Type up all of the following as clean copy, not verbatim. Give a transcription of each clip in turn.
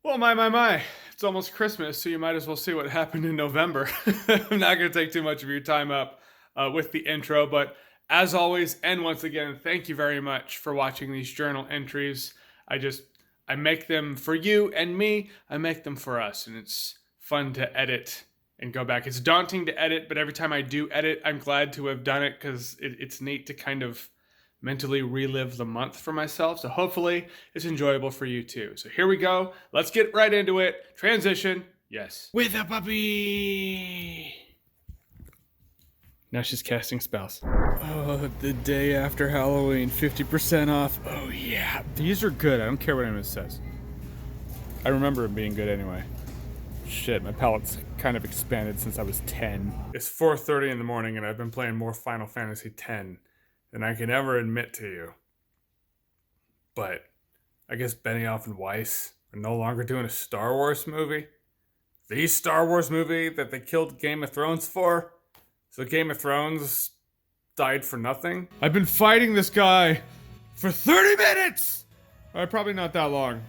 Well, my. It's almost Christmas, so you might as well see what happened in November. I'm not going to take too much of your time up with the intro, but as always, and once again, thank you very much for watching these journal entries. I make them for you and me. I make them for us, and it's fun to edit and go back. It's daunting to edit, but every time I do edit, I'm glad to have done it because it's neat to kind of mentally relive the month for myself. So hopefully it's enjoyable for you too. So here we go. Let's get right into it. Transition. Yes. With a puppy. Now she's casting spells. Oh, the day after Halloween, 50% off. Oh yeah. These are good. I don't care what anyone says. I remember them being good anyway. Shit, my palate's kind of expanded since I was 10. It's 4:30 in the morning and I've been playing more Final Fantasy X than I can ever admit to you. But I guess Benioff and Weiss are no longer doing a Star Wars movie. The Star Wars movie that they killed Game of Thrones for. So Game of Thrones died for nothing. I've been fighting this guy for 30 minutes! Probably not that long.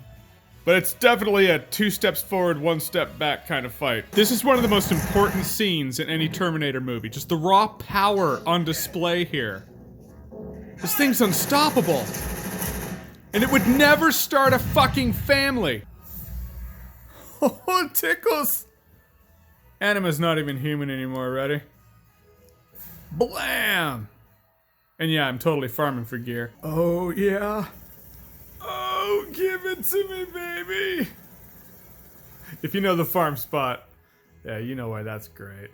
But it's definitely a 2 steps forward, 1 step back kind of fight. This is one of the most important scenes in any Terminator movie. Just the raw power on display here. This thing's unstoppable. And it would never start a fucking family. Oh, it tickles. Anima's not even human anymore, ready? Blam! And yeah, I'm totally farming for gear. Oh, yeah. Oh, give it to me, baby. If you know the farm spot, yeah, you know why that's great.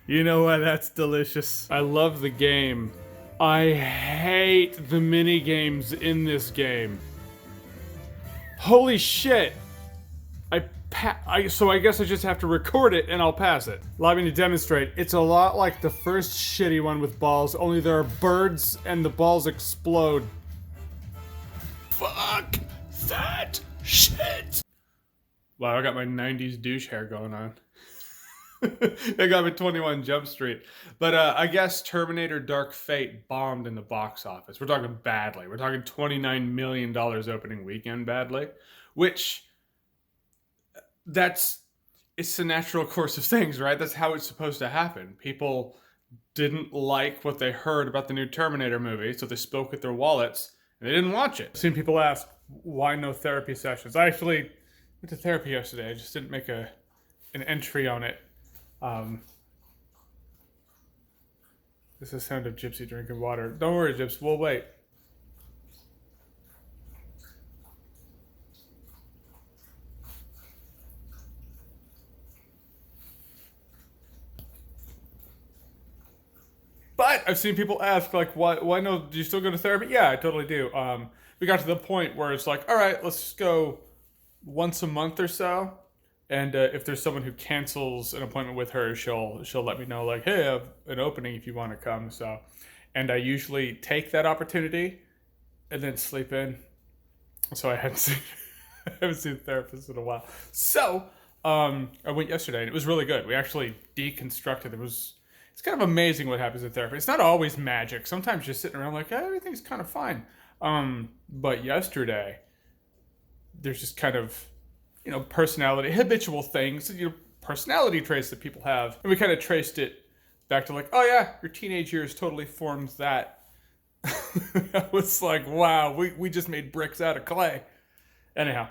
You know why that's delicious. I love the game. I hate the mini games in this game. Holy shit! So I guess I just have to record it and I'll pass it. Allow me to demonstrate. It's a lot like the first shitty one with balls, only there are birds and the balls explode. Fuck that shit! Wow, I got my 90s douche hair going on. I got me 21 Jump Street. But I guess Terminator Dark Fate bombed in the box office. We're talking badly. We're talking $29 million opening weekend badly. Which, it's the natural course of things, right? That's how it's supposed to happen. people didn't like what they heard about the new Terminator movie, so they spoke with their wallets, and they didn't watch it. I've seen people ask, why no therapy sessions? I actually went to therapy yesterday. I just didn't make an entry on it. This is the sound of Gypsy drinking water. Don't worry, Gyps, we'll wait. But I've seen people ask, like, why no, do you still go to therapy? Yeah, I totally do. We got to the point where it's like, all right, let's just go once a month or so. And if there's someone who cancels an appointment with her, she'll let me know, like, hey, I have an opening if you want to come. So, and I usually take that opportunity and then sleep in. So I haven't seen a therapist in a while. So I went yesterday and it was really good. We actually deconstructed. It's kind of amazing what happens in therapy. It's not always magic. Sometimes you're sitting around like, everything's kind of fine. But yesterday, there's just kind of, personality, habitual things, personality traits that people have. And we kind of traced it back to like, oh yeah, your teenage years totally formed that. I was like, wow, we just made bricks out of clay. Anyhow,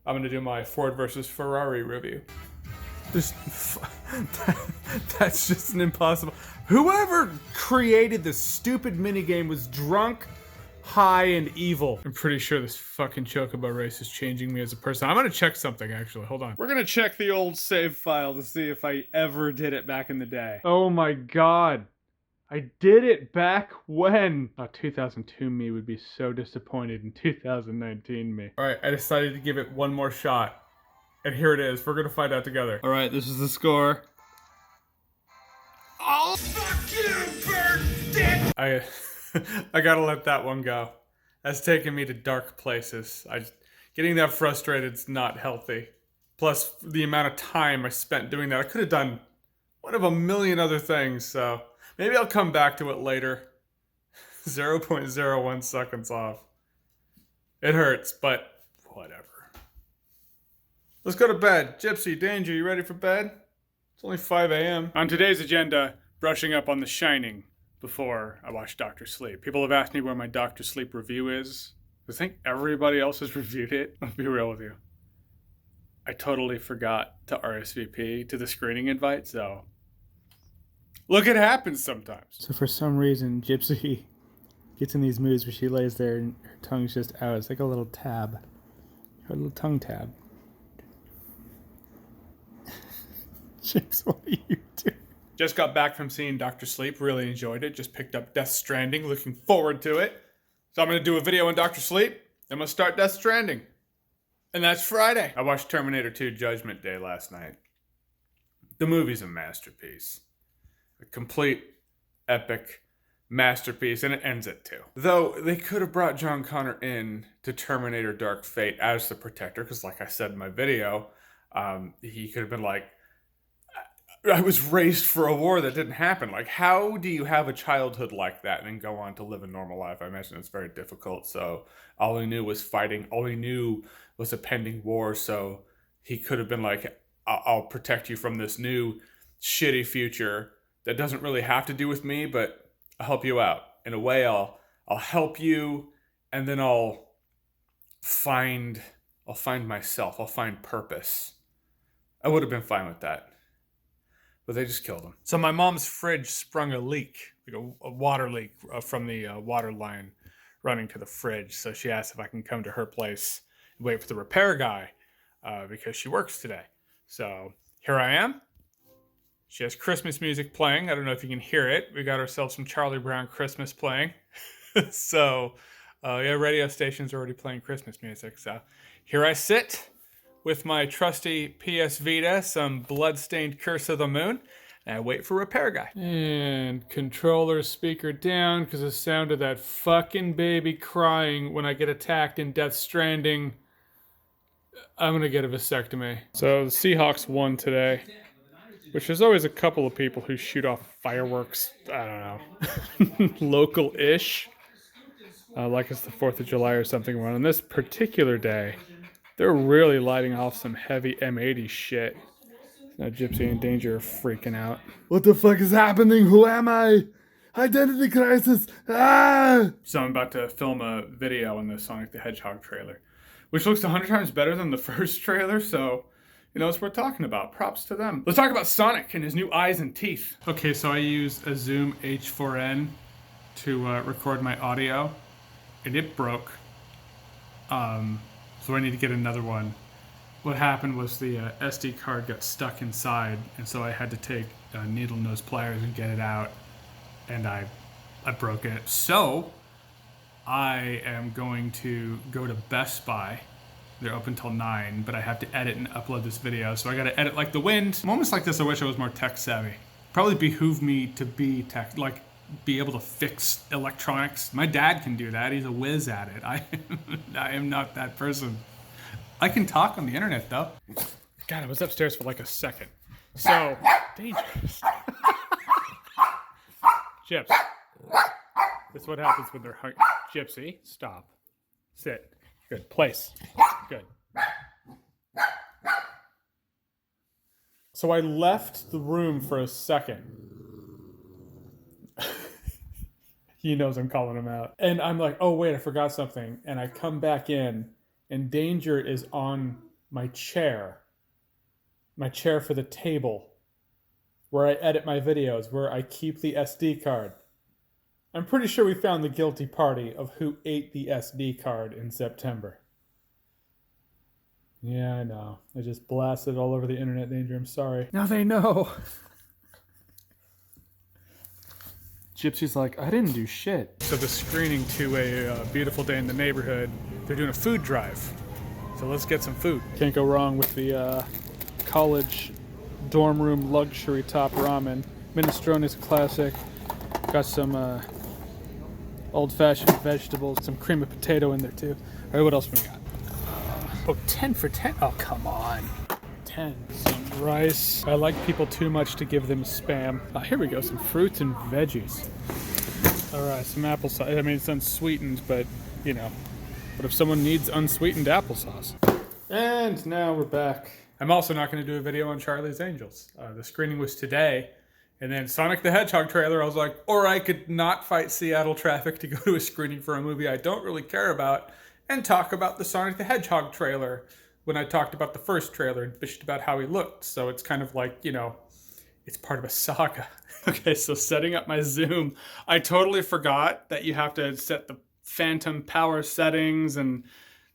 I'm going to do my Ford versus Ferrari review. That's just an impossible. Whoever created this stupid minigame was drunk, high, and evil. I'm pretty sure this fucking Chocobo race is changing me as a person. I'm gonna check something, actually. Hold on. We're gonna check the old save file to see if I ever did it back in the day. Oh my god. I did it back when? Oh, 2002 me would be so disappointed in 2019 me. Alright, I decided to give it one more shot. And here it is. We're gonna find out together. Alright, this is the score. Oh, fuck you, bird dick! I gotta let that one go. That's taking me to dark places. Getting that frustrated's not healthy. Plus, the amount of time I spent doing that. I could have done one of a million other things, so maybe I'll come back to it later. 0.01 seconds off. It hurts, but whatever. Let's go to bed. Gypsy, Danger, you ready for bed? It's only 5 a.m. On today's agenda, brushing up on The Shining before I watch Dr. Sleep. People have asked me where my Dr. Sleep review is. I think everybody else has reviewed it. I'll be real with you. I totally forgot to RSVP to the screening invite, so look, it happens sometimes. So for some reason, Gypsy gets in these moods where she lays there and her tongue's just out. It's like a little tab. Her little tongue tab. Chips, what are you doing? Just got back from seeing Dr. Sleep. Really enjoyed it. Just picked up Death Stranding. Looking forward to it. So I'm going to do a video on Dr. Sleep. I'm going to start Death Stranding. And that's Friday. I watched Terminator 2 Judgment Day last night. The movie's a masterpiece. A complete, epic masterpiece. And it ends at 2. Though they could have brought John Connor in to Terminator Dark Fate as the Protector. Because like I said in my video, he could have been like, I was raised for a war that didn't happen. Like, how do you have a childhood like that and then go on to live a normal life? I imagine it's very difficult. So all he knew was fighting. All he knew was a pending war. So he could have been like, I'll protect you from this new shitty future that doesn't really have to do with me, but I'll help you out. In a way, I'll help you, and then I'll find myself. I'll find purpose. I would have been fine with that. But they just killed him. So my mom's fridge sprung a leak, like a water leak from the water line running to the fridge. So she asked if I can come to her place and wait for the repair guy because she works today. So here I am. She has Christmas music playing. I don't know if you can hear it. We got ourselves some Charlie Brown Christmas playing. So yeah, radio stations are already playing Christmas music. So here I sit with my trusty PS Vita, some blood-stained Curse of the Moon, and I wait for repair guy. And controller speaker down because the sound of that fucking baby crying when I get attacked in Death Stranding. I'm gonna get a vasectomy. So the Seahawks won today, which there's always a couple of people who shoot off fireworks, I don't know, local-ish. Like it's the 4th of July or something. Well, on this particular day, they're really lighting off some heavy M80 shit. Now Gypsy and Danger are freaking out. What the fuck is happening? Who am I? Identity crisis! Ah! So I'm about to film a video on the Sonic the Hedgehog trailer, which looks 100 times better than the first trailer, so you know, it's worth talking about. Props to them. Let's talk about Sonic and his new eyes and teeth. Okay, so I used a Zoom H4n to record my audio, and it broke. So I need to get another one. What happened was the SD card got stuck inside, and so I had to take needle nose pliers and get it out, and I broke it. So I am going to go to Best Buy. They're open till 9, but I have to edit and upload this video, so I gotta edit like the wind. Moments like this, I wish I was more tech savvy. Probably behoove me to be be able to fix electronics. My dad can do that. He's a whiz at it. I am not that person. I can talk on the internet, though. God, I was upstairs for like a second. So, dangerous. Gyps. That's what happens when they're hungry. Gypsy, stop. Sit. Good. Place. Good. So I left the room for a second. He knows I'm calling him out. And I'm like, oh, wait, I forgot something. And I come back in, and Danger is on my chair for the table, where I edit my videos, where I keep the SD card. I'm pretty sure we found the guilty party of who ate the SD card in September. Yeah, I know. I just blasted it all over the internet, Danger. I'm sorry. Now they know. Gypsy's like, I didn't do shit. So the screening to a Beautiful Day in the Neighborhood, they're doing a food drive. So let's get some food. Can't go wrong with the college dorm room luxury top ramen. Minestrone's classic. Got some old-fashioned vegetables, some cream of potato in there too. All right, what else we got? Oh, 10 for 10. Oh, come on. 10. Some rice. I like people too much to give them spam. Here we go. Some fruits and veggies. All right, some applesauce. I mean, it's unsweetened, but, you know. What if someone needs unsweetened applesauce? And now we're back. I'm also not going to do a video on Charlie's Angels. The screening was today. And then Sonic the Hedgehog trailer, I was like, or I could not fight Seattle traffic to go to a screening for a movie I don't really care about and talk about the Sonic the Hedgehog trailer when I talked about the first trailer and bitched about how he looked. So it's kind of like, you know, it's part of a saga. Okay, so setting up my Zoom. I totally forgot that you have to set the phantom power settings and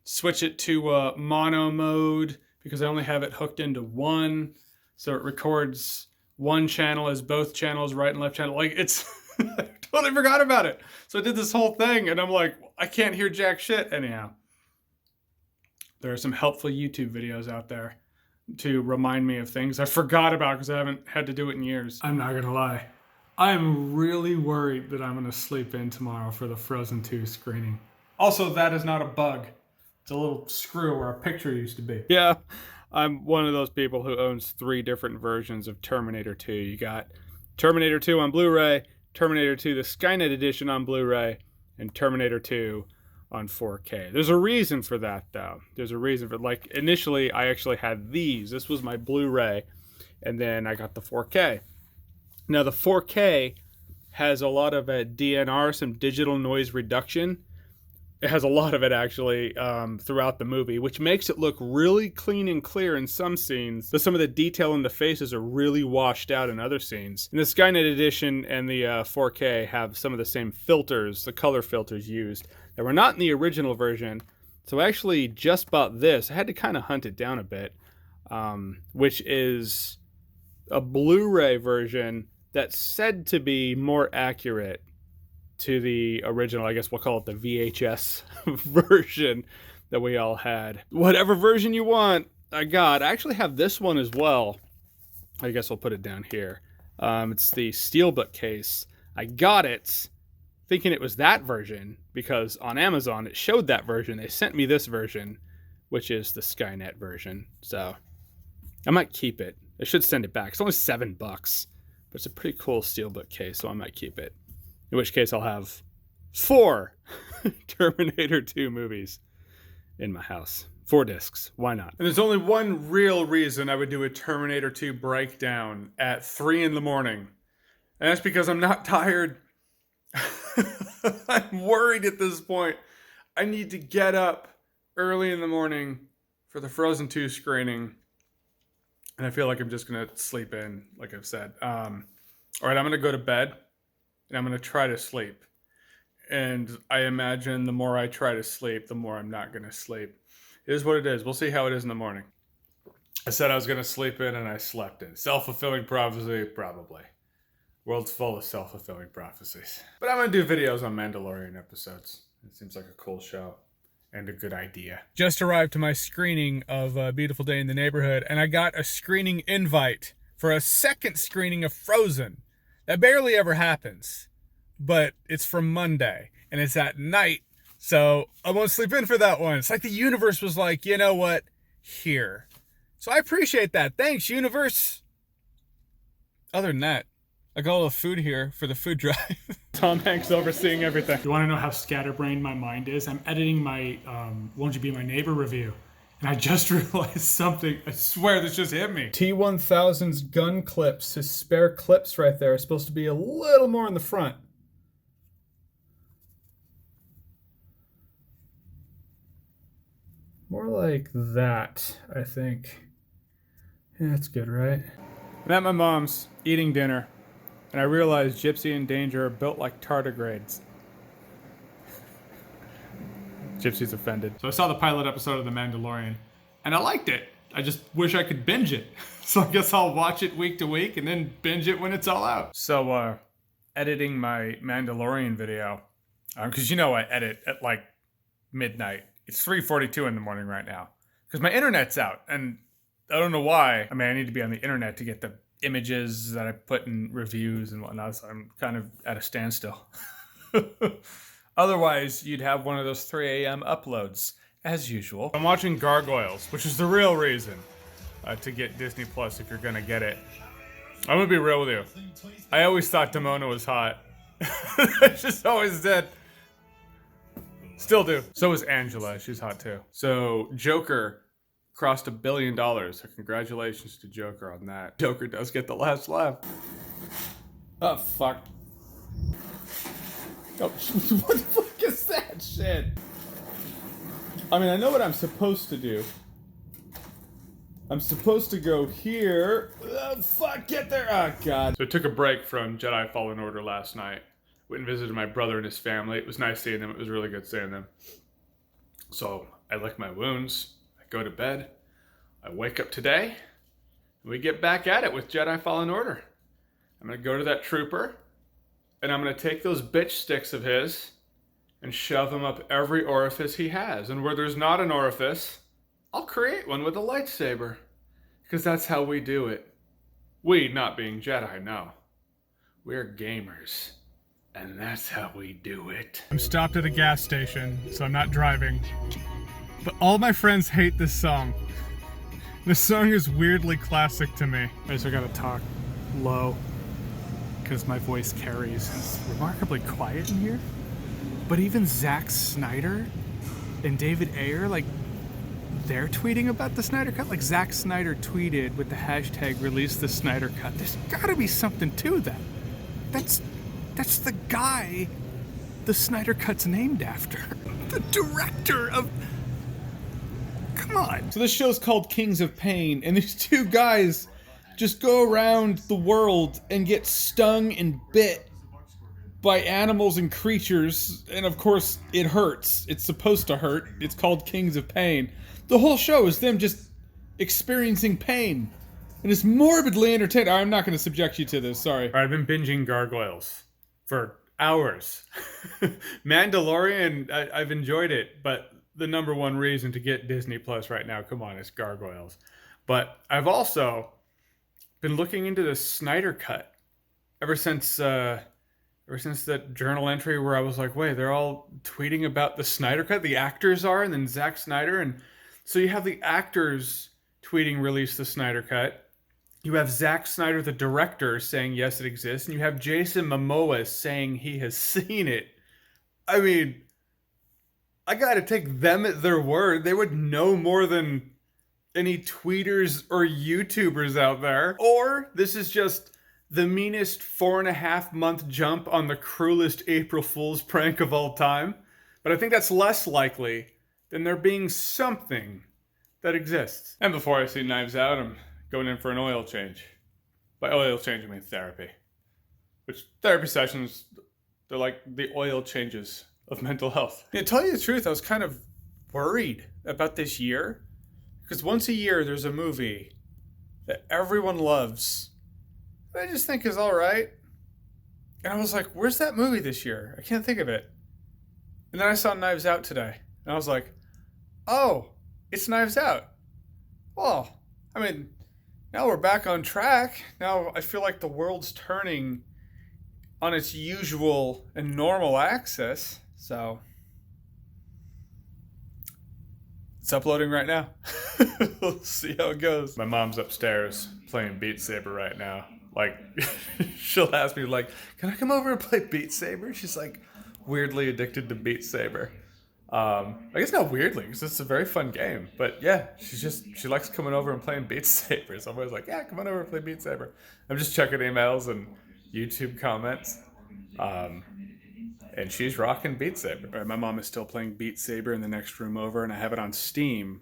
switch it to mono mode because I only have it hooked into one. So it records one channel as both channels, right and left channel. Like it's, I totally forgot about it. So I did this whole thing and I'm like, I can't hear jack shit. Anyhow, there are some helpful YouTube videos out there to remind me of things I forgot about because I haven't had to do it in years. I'm not gonna lie. I'm really worried that I'm gonna sleep in tomorrow for the Frozen 2 screening. Also, that is not a bug. It's a little screw where a picture used to be. Yeah, I'm one of those people who owns 3 different versions of Terminator 2. You got Terminator 2 on Blu-ray, Terminator 2 the Skynet edition on Blu-ray, and Terminator 2 on 4K. There's a reason for that, though. There's a reason for, like, initially I actually had these. This was my Blu-ray, and then I got the 4K. Now, the 4K has a lot of DNR, some digital noise reduction. It has a lot of it, actually, throughout the movie, which makes it look really clean and clear in some scenes, but some of the detail in the faces are really washed out in other scenes. And the Skynet edition and the 4K have some of the same filters, the color filters used, that were not in the original version. So I actually just bought this. I had to kind of hunt it down a bit, which is a Blu-ray version that's said to be more accurate to the original. I guess we'll call it the VHS version that we all had. Whatever version you want, I got. I actually have this one as well. I guess I'll put it down here. It's the Steelbook case. I got it thinking it was that version because on Amazon it showed that version. They sent me this version, which is the Skynet version. So I might keep it. I should send it back. It's only $7, but it's a pretty cool Steelbook case, so I might keep it. In which case I'll have 4 Terminator 2 movies in my house. 4 discs. Why not? And there's only one real reason I would do a Terminator 2 breakdown at 3 in the morning. And that's because I'm not tired. I'm worried at this point. I need to get up early in the morning for the Frozen 2 screening. And I feel like I'm just going to sleep in, like I've said. All right, I'm going to go to bed. And I'm going to try to sleep. And I imagine the more I try to sleep, the more I'm not going to sleep. It is what it is. We'll see how it is in the morning. I said I was going to sleep in and I slept in. Self-fulfilling prophecy? Probably. World's full of self-fulfilling prophecies. But I'm going to do videos on Mandalorian episodes. It seems like a cool show and a good idea. Just arrived to my screening of A Beautiful Day in the Neighborhood, and I got a screening invite for a second screening of Frozen. That barely ever happens, but it's for Monday, and it's at night, so I won't sleep in for that one. It's like the universe was like, you know what, here. So I appreciate that. Thanks, universe. Other than that, I got all the food here for the food drive. Tom Hanks overseeing everything. You want to know how scatterbrained my mind is? I'm editing my Won't You Be My Neighbor review. And I just realized something. I swear this just hit me. T-1000's gun clips, his spare clips right there, are supposed to be a little more in the front. More like that, I think. Yeah, that's good, right? I'm at my mom's, eating dinner, and I realized Gypsy and Danger are built like tardigrades. Gypsy's offended. So I saw the pilot episode of The Mandalorian, and I liked it. I just wish I could binge it. So I guess I'll watch it week to week and then binge it when it's all out. So, editing my Mandalorian video, because you know I edit at like midnight. It's 3:42 in the morning right now, because my internet's out, and I don't know why. I mean, I need to be on the internet to get the images that I put in reviews and whatnot, so I'm kind of at a standstill. Otherwise, you'd have one of those 3 a.m. uploads, as usual. I'm watching Gargoyles, which is the real reason to get Disney Plus if you're gonna get it. I'm gonna be real with you. I always thought Demona was hot. I just always did. Still do. So is Angela. She's hot too. So Joker crossed $1 billion, so congratulations to Joker on that. Joker does get the last laugh. Oh, fuck. Oh, what the fuck is that shit? I mean, I know what I'm supposed to do. I'm supposed to go here. Oh, fuck, get there. Oh, God. So I took a break from Jedi Fallen Order last night. Went and visited my brother and his family. It was nice seeing them. It was really good seeing them. So I lick my wounds. I go to bed. I wake up today. And we get back at it with Jedi Fallen Order. I'm going to go to that trooper. And I'm going to take those bitch sticks of his and shove them up every orifice he has. And where there's not an orifice, I'll create one with a lightsaber. Because that's how we do it. We, not being Jedi, no. We're gamers. And that's how we do it. I'm stopped at a gas station, so I'm not driving. But all my friends hate this song. This song is weirdly classic to me. I just gotta talk low, because my voice carries. It's remarkably quiet in here. But even Zack Snyder and David Ayer, like, they're tweeting about the Snyder Cut. Like, Zack Snyder tweeted with the hashtag release the Snyder Cut. There's gotta be something to that. That's the guy the Snyder Cut's named after. The director of... Come on. So this show's called Kings of Pain, and these two guys just go around the world and get stung and bit by animals and creatures, and of course it hurts. It's supposed to hurt. It's called Kings of Pain. The whole show is them just experiencing pain. And it's morbidly entertaining. I'm not going to subject you to this, sorry. I've been binging Gargoyles for hours. Mandalorian, I've enjoyed it, but the number one reason to get Disney Plus right now, come on, it's Gargoyles. But I've also been looking into the Snyder Cut ever since that journal entry where I was like, wait, they're all tweeting about the Snyder Cut, the actors are, and then Zack Snyder, and so you have the actors tweeting release the Snyder Cut. You have Zack Snyder, the director, saying yes, it exists, and you have Jason Momoa saying he has seen it. I mean, I gotta take them at their word. They would know more than any tweeters or YouTubers out there. Or this is just the meanest 4.5-month jump on the cruelest April Fool's prank of all time. But I think that's less likely than there being something that exists. And before I see Knives Out, I'm going in for an oil change. By oil change, I mean therapy. Which, therapy sessions, they're like the oil changes of mental health. To tell you the truth, I was kind of worried about this year. Because once a year, there's a movie that everyone loves that I just think is alright. And I was like, where's that movie this year? I can't think of it. And then I saw Knives Out today. And I was like, oh, it's Knives Out. Well, I mean, now we're back on track. Now I feel like the world's turning on its usual and normal axis. So it's uploading right now. We'll see how it goes. My mom's upstairs playing Beat Saber right now. Like, she'll ask me, like, can I come over and play Beat Saber? She's like weirdly addicted to Beat Saber. I guess not weirdly, because it's a very fun game. But yeah, she likes coming over and playing Beat Saber. So I'm always like, yeah, come on over and play Beat Saber. I'm just checking emails and YouTube comments. And she's rocking Beat Saber. All right, my mom is still playing Beat Saber in the next room over, and I have it on Steam.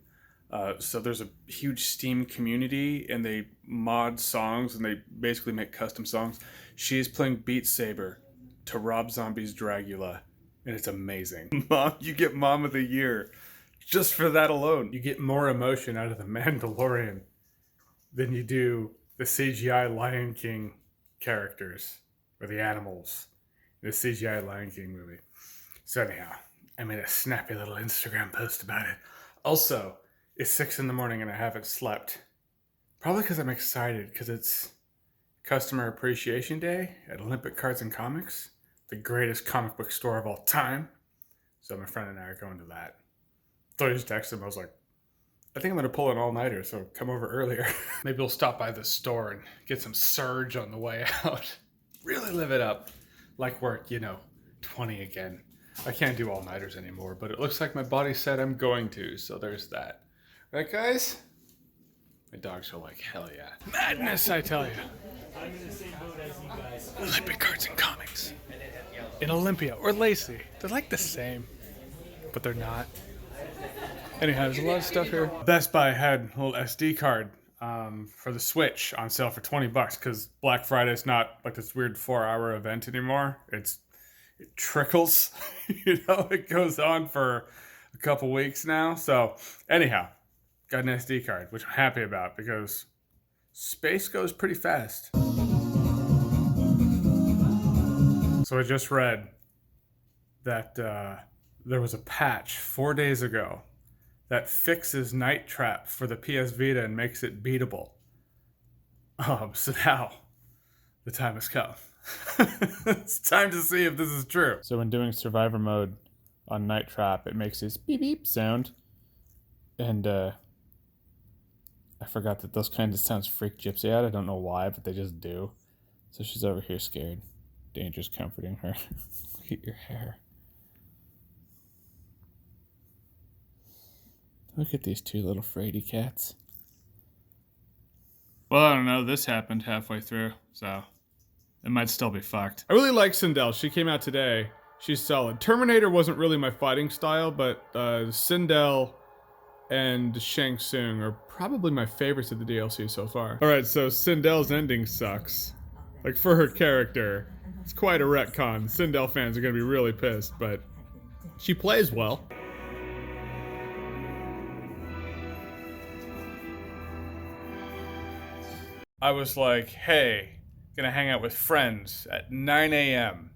So there's a huge Steam community, and they mod songs, and they basically make custom songs. She is playing Beat Saber to Rob Zombie's Dragula. And it's amazing. Mom, you get Mom of the Year just for that alone. You get more emotion out of the Mandalorian than you do the CGI Lion King characters or the animals in the CGI Lion King movie. So anyhow, I made a snappy little Instagram post about it. Also, it's 6 a.m. and I haven't slept. Probably because I'm excited because it's Customer Appreciation Day at Olympic Cards and Comics. The greatest comic book store of all time. So my friend and I are going to that. So I just texted him. I was like, I think I'm going to pull an all-nighter, so come over earlier. Maybe we'll stop by the store and get some Surge on the way out. Really live it up. Like we're, 20 again. I can't do all-nighters anymore, but it looks like my body said I'm going to, so there's that. Right, guys? My dogs are like, hell yeah. Madness, I tell you. I'm in the same boat as you guys. Olympic cards and comics. In Olympia or Lacey. They're like the same, but they're not. Anyhow, there's a lot of stuff here. Best Buy had a little SD card for the Switch on sale for $20 because Black Friday's not like this weird 4-hour event anymore. It trickles, it goes on for a couple weeks now. So anyhow, got an SD card, which I'm happy about because space goes pretty fast. So I just read that there was a patch 4 days ago that fixes Night Trap for the PS Vita and makes it beatable. So now the time has come. It's time to see if this is true. So when doing survivor mode on Night Trap, it makes this beep beep sound. And I forgot that those kinds of sounds freak Gypsy out. I don't know why, but they just do. So she's over here scared. Danger's comforting her. Look at your hair. Look at these two little fraidy cats. Well, I don't know. This happened halfway through, so it might still be fucked. I really like Sindel. She came out today. She's solid. Terminator wasn't really my fighting style, but Sindel and Shang Tsung are probably my favorites of the DLC so far. Alright, so Sindel's ending sucks. Like, for her character, it's quite a retcon. Sindel fans are gonna be really pissed, but she plays well. I was like, hey, gonna hang out with friends at 9 a.m.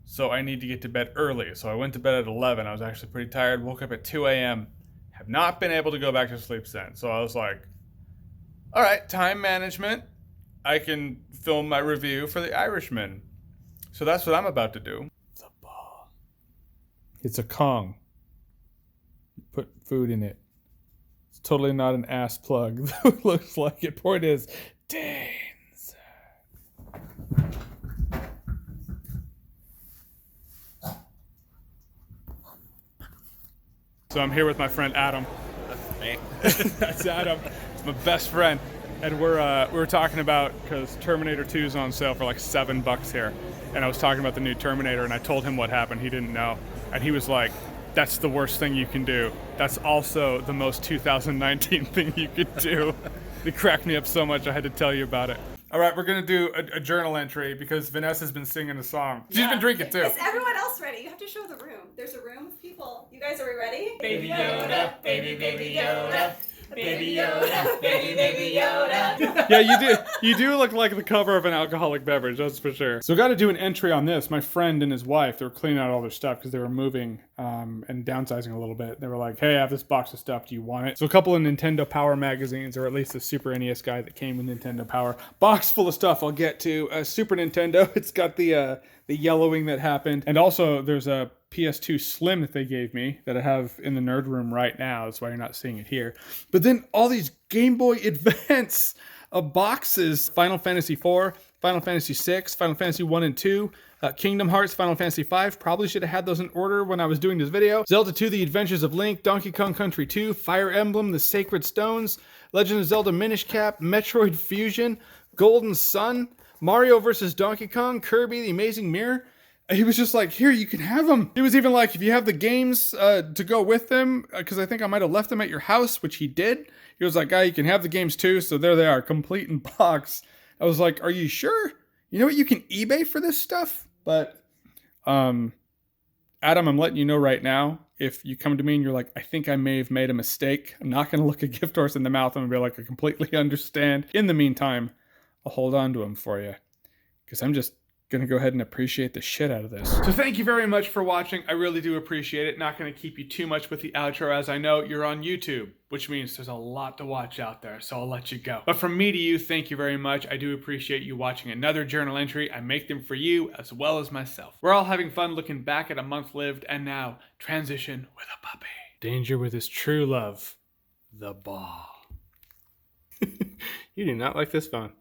So I need to get to bed early. So I went to bed at 11. I was actually pretty tired. Woke up at 2 a.m. Have not been able to go back to sleep since. So I was like, all right, time management. I can film my review for The Irishman. So that's what I'm about to do. It's a ball. It's a Kong. You put food in it. It's totally not an ass plug. It looks like it. Point is, Danes. So I'm here with my friend Adam. That's me. That's Adam. It's my best friend. And we were talking about, because Terminator 2 is on sale for like $7 here. And I was talking about the new Terminator, and I told him what happened. He didn't know. And he was like, that's the worst thing you can do. That's also the most 2019 thing you could do. It cracked me up so much I had to tell you about it. All right, we're going to do a journal entry because Vanessa's been singing a song. She's been drinking too. Is everyone else ready? You have to show the room. There's a room of people. You guys, are we ready? Baby Yoda, baby Yoda. Baby Yoda, baby Yoda. Yeah, you do look like the cover of an alcoholic beverage, that's for sure. So I got to do an entry on this. My friend and his wife, they were cleaning out all their stuff because they were moving and downsizing a little bit. They were like, hey, I have this box of stuff. Do you want it? So a couple of Nintendo Power magazines, or at least the Super NES guy that came with Nintendo Power. Box full of stuff I'll get to. Super Nintendo, it's got the yellowing that happened. And also there's a PS2 Slim that they gave me that I have in the nerd room right now. That's why you're not seeing it here. But then all these Game Boy Advance boxes, Final Fantasy IV, Final Fantasy VI, Final Fantasy 1 and 2, Kingdom Hearts, Final Fantasy V. Probably should have had those in order when I was doing this video. Zelda 2, The Adventures of Link, Donkey Kong Country 2, Fire Emblem, The Sacred Stones, Legend of Zelda Minish Cap, Metroid Fusion, Golden Sun, Mario vs. Donkey Kong, Kirby, The Amazing Mirror. He was just like, here, you can have them. He was even like, if you have the games to go with them, because I think I might have left them at your house, which he did. He was like, you can have the games too. So there they are, complete in box. I was like, are you sure? You know what? You can eBay for this stuff. But Adam, I'm letting you know right now, if you come to me and you're like, I think I may have made a mistake, I'm not going to look a gift horse in the mouth. I'm going to be like, I completely understand. In the meantime, I'll hold on to them for you, because I'm just gonna go ahead and appreciate the shit out of this. So thank you very much for watching. I really do appreciate it. Not gonna keep you too much with the outro, as I know you're on YouTube, which means there's a lot to watch out there, so I'll let you go. But from me to you, thank you very much. I do appreciate you watching another journal entry. I make them for you as well as myself. We're all having fun looking back at a month lived, and now transition with a puppy. Danger with his true love, the ball. You do not like this phone.